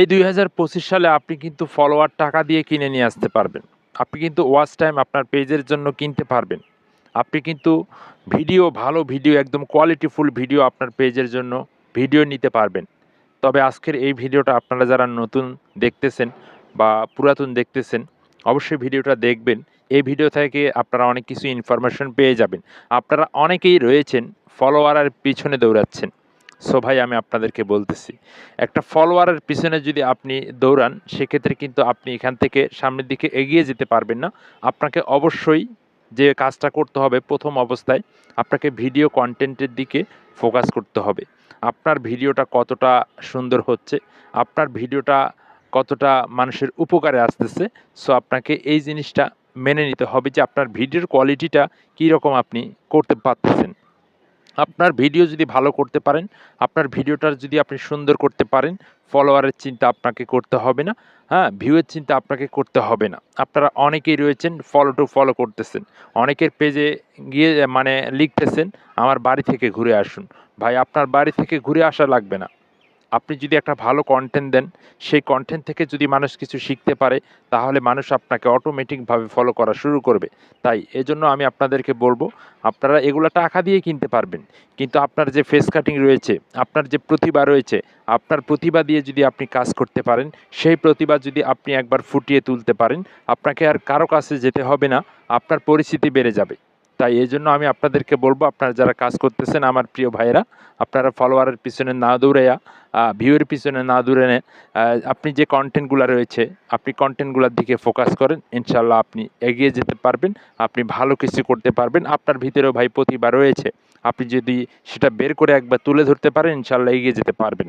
এই 2025 সালে আপনি কিন্তু ফলোয়ার টাকা দিয়ে কিনে নিয়ে আসতে পারবেন। আপনি কিন্তু ওয়াচ টাইম আপনার পেজের জন্য কিনতে পারবেন। আপনি কিন্তু ভালো ভিডিও একদম কোয়ালিটিফুল ভিডিও আপনার পেজের জন্য ভিডিও নিতে পারবেন। তবে আজকের এই ভিডিওটা আপনারা যারা নতুন দেখতেছেন বা পুরাতন দেখতেছেন, অবশ্যই ভিডিওটা দেখবেন। এই ভিডিও থেকে আপনারা অনেক কিছু ইনফরমেশন পেয়ে যাবেন। আপনারা অনেকেই রয়েছেন ফলোয়ারের পিছনে দৌড়াচ্ছেন। সো ভাই আমি আপনাদেরকে বলতেছি, একটা ফলোয়ারের পিছনে যদি আপনি দৌড়ান, সেক্ষেত্রে কিন্তু আপনি এখান থেকে সামনের দিকে এগিয়ে যেতে পারবেন না। আপনাকে অবশ্যই যে কাজটা করতে হবে, প্রথম অবস্থায় আপনাকে ভিডিও কনটেন্টের দিকে ফোকাস করতে হবে। আপনার ভিডিওটা কতটা সুন্দর হচ্ছে, আপনার ভিডিওটা কতটা মানুষের উপকারে আসতেছে। সো আপনাকে এই জিনিসটা মেনে নিতে হবে যে আপনার ভিডিওর কোয়ালিটিটা কীরকম আপনি করতে পারতেছেন। আপনার ভিডিও যদি ভালো করতে পারেন, আপনার ভিডিওটা যদি আপনি সুন্দর করতে পারেন, ফলোয়ারের চিন্তা আপনাকে করতে হবে না, হ্যাঁ? ভিউয়ের চিন্তা আপনাকে করতে হবে না। আপনারা অনেকেই রয়েছেন ফলো টু ফলো করতেছেন। অনেকের পেজে গিয়ে মানে লিখতেছেন, "আমার বাড়ি থেকে ঘুরে আসুন।" ভাই আপনার বাড়ি থেকে ঘুরে আসা লাগবে না। আপনি যদি একটা ভালো কনটেন্ট দেন, সেই কনটেন্ট থেকে যদি মানুষ কিছু শিখতে পারে, তাহলে মানুষ আপনাকে অটোমেটিকভাবে ফলো করা শুরু করবে। তাই এজন্য আমি আপনাদেরকে বলব, আপনারা এগুলা টাকা দিয়ে কিনতে পারবেন। কিন্তু আপনার যে ফেস কাটিং রয়েছে, আপনার যে প্রতিভা রয়েছে, আপনার প্রতিভা দিয়ে যদি আপনি কাজ করতে পারেন, সেই প্রতিভা যদি আপনি একবার ফুটিয়ে তুলতে পারেন, আপনাকে আর কারো কাছে যেতে হবে না, আপনার পরিচিতি বেড়ে যাবে। তাই এজন্য আমি আপনাদেরকে বলব, আপনারা যারা কাজ করতেছেন আমার প্রিয় ভাইয়েরা, আপনারা ফলোয়ারের পিছনে না দৌড়াইয়া ভিউয়ের পিছনে না দৌড়ে আপনি যে কনটেন্টগুলা রয়েছে, আপনি কনটেন্টগুলার দিকে ফোকাস করেন। ইনশাআল্লাহ আপনি এগিয়ে যেতে পারবেন। আপনি ভালো কিছু করতে পারবেন। আপনার ভিতরেও ভাই প্রতিভা রয়েছে। আপনি যদি সেটা বের করে একবার তুলে ধরতে পারেন, ইনশাআল্লাহ এগিয়ে যেতে পারবেন।